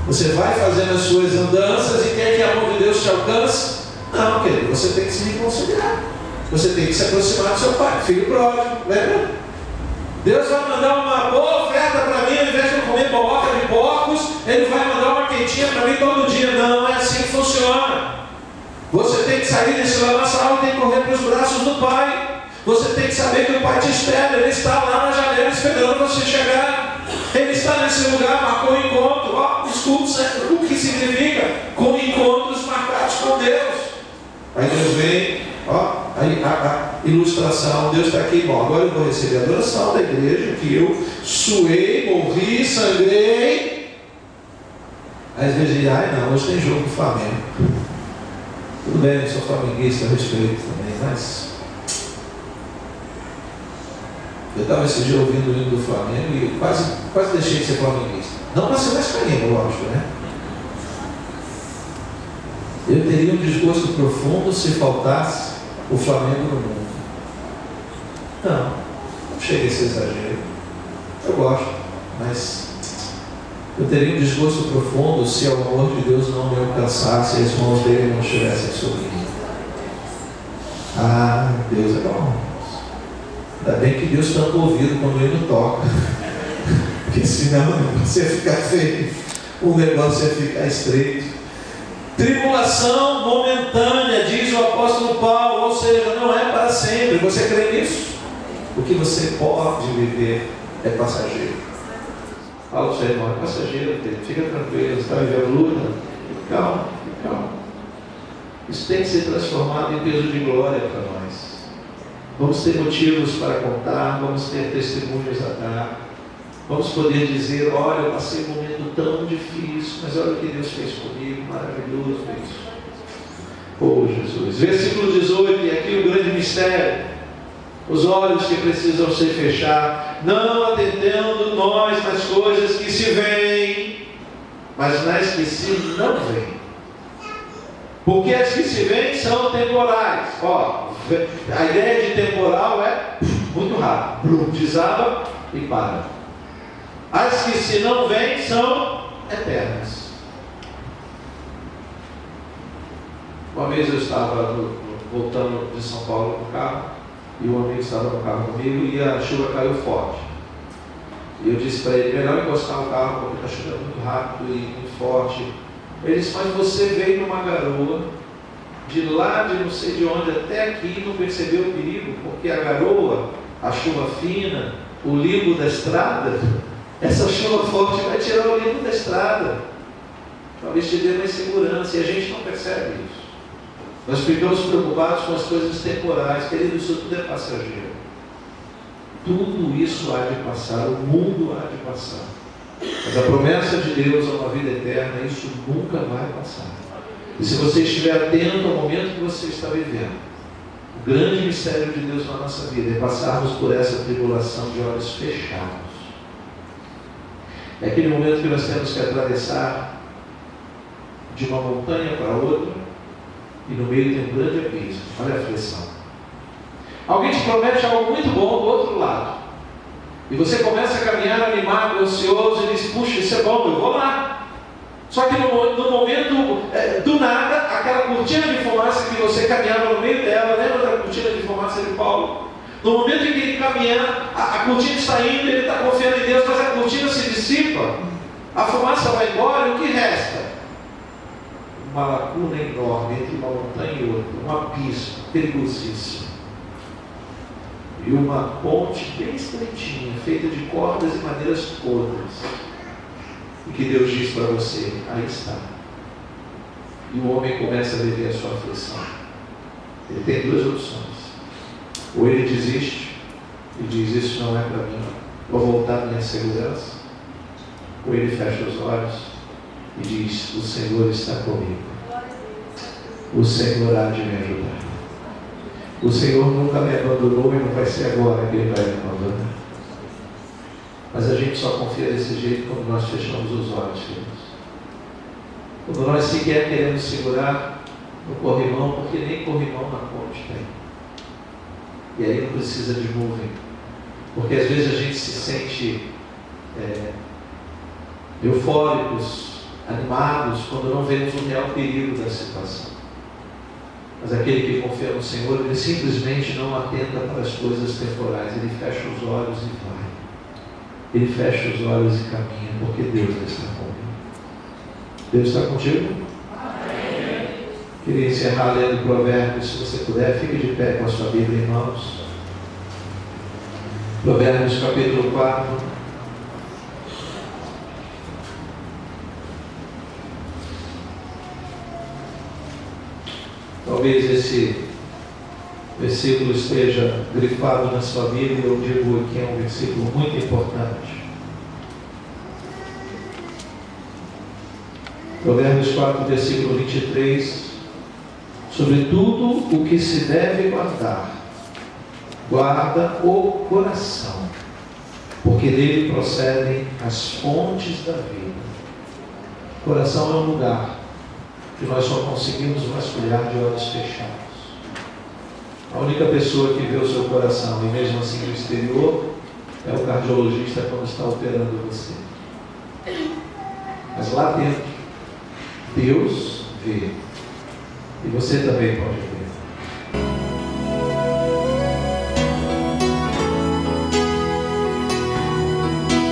Você vai fazendo as suas andanças e quer que a mão de Deus te alcance? Não, querido, você tem que se reconciliar. Você tem que se aproximar do seu pai, filho pródigo, lembra? Deus vai mandar uma boa oferta para mim, ao invés de eu comer boca de porcos, Ele vai mandar uma quentinha para mim todo dia. Não é assim que funciona. Você tem que sair desse lamaçal e tem que correr para os braços do pai. Você tem que saber que o pai te espera, ele está lá na janela esperando você chegar. Ele está nesse lugar, marcou o encontro. Escuta o que significa com encontros marcados com Deus. Aí Deus vem, aí a ilustração, Deus está aqui, agora eu vou receber a adoração da igreja, que eu suei, morri, sangrei. Aí às vezes diz, não, hoje tem jogo do Flamengo. Tudo bem, eu sou flamenguista, eu respeito também, mas eu estava esse dia ouvindo o hino do Flamengo e quase deixei de ser flamenguista. Não para ser mais carinho, lógico, né? Eu teria um desgosto profundo se faltasse o Flamengo no mundo. Não chega a esse exagero. Eu gosto, mas eu teria um desgosto profundo se o amor de Deus não me alcançasse e as mãos dele não estivessem sobre mim. Deus é bom. Ainda bem que Deus tampa o ouvido quando ele toca. Porque senão o negócio ia ficar feio. O negócio ia ficar estreito. Tribulação momentânea, diz o apóstolo Paulo, ou seja, não é para sempre. Você crê nisso? O que você pode viver é passageiro. Fala para o seu irmão, é passageiro, fica tranquilo, você está vivendo luta? Calma. Isso tem que ser transformado em peso de glória para nós. Vamos ter motivos para contar, vamos ter testemunhos a dar, vamos poder dizer, olha, eu passei um momento tão difícil, mas olha o que Deus fez comigo, maravilhoso isso. Jesus. Versículo 18, e aqui o grande mistério, os olhos que precisam se fechar, não atendendo nós nas coisas que se veem, mas nas que se não veem. Porque as que se vêm são temporais. Ó, a ideia de temporal é muito rápido, desaba e para. As que se não vêm são eternas. Uma vez eu estava voltando de São Paulo no carro, e um amigo estava no carro comigo e a chuva caiu forte. E eu disse para ele, melhor encostar o carro porque está chovendo muito rápido e muito forte. Ele disse, mas você veio numa garoa, de lá de não sei de onde até aqui, não percebeu o perigo, porque a garoa, a chuva fina, o limbo da estrada, essa chuva forte vai tirar o limbo da estrada. Talvez te dê mais segurança, e a gente não percebe isso. Nós ficamos preocupados com as coisas temporais, querido, isso tudo é passageiro. Tudo isso há de passar, o mundo há de passar. Mas a promessa de Deus é uma vida eterna, isso nunca vai passar. E se você estiver atento ao momento que você está vivendo, o grande mistério de Deus na nossa vida é passarmos por essa tribulação de olhos fechados. É aquele momento que nós temos que atravessar de uma montanha para outra, e no meio tem um grande abismo. Olha a aflição. Alguém te promete algo muito bom do outro lado. E você começa a caminhar animado, ansioso, e diz, puxa, isso é bom, eu vou lá. Só que no momento, do nada, aquela cortina de fumaça que você caminhava no meio dela, lembra da cortina de fumaça de Paulo? No momento em que ele caminha, a cortina está indo, ele está confiando em Deus, mas a cortina se dissipa, a fumaça vai embora, e o que resta? Uma lacuna enorme entre uma montanha e outra, um abismo perigosíssimo. E uma ponte bem estreitinha, feita de cordas e madeiras podres. E que Deus diz para você, aí está. E o homem começa a viver a sua aflição. Ele tem duas opções. Ou ele desiste e diz, isso não é para mim, vou voltar à minha segurança. Ou ele fecha os olhos e diz, o Senhor está comigo. O Senhor há de me ajudar. O Senhor nunca me abandonou e não vai ser agora que Ele vai me abandonar. Mas a gente só confia desse jeito quando nós fechamos os olhos, filhos. Quando nós sequer queremos segurar no corrimão, porque nem corrimão na ponte tem. E aí não precisa de nuvem. Porque às vezes a gente se sente eufóricos, animados, quando não vemos o real perigo da situação. Mas aquele que confia no Senhor, ele simplesmente não atenta para as coisas temporais, ele fecha os olhos e vai. Ele fecha os olhos e caminha, porque Deus está comigo. Deus está contigo? Amém. Queria encerrar lendo Provérbios, se você puder, fique de pé com a sua Bíblia em mãos. Provérbios capítulo 4. Talvez esse versículo esteja grifado na sua Bíblia, eu digo que é um versículo muito importante. Provérbios 4, versículo 23. Sobre tudo o que se deve guardar, guarda o coração, porque dele procedem as fontes da vida. O coração é um lugar que nós só conseguimos vasculhar de olhos fechados. A única pessoa que vê o seu coração, e mesmo assim no exterior, é o cardiologista quando está operando você. Mas lá dentro, Deus vê. E você também pode ver.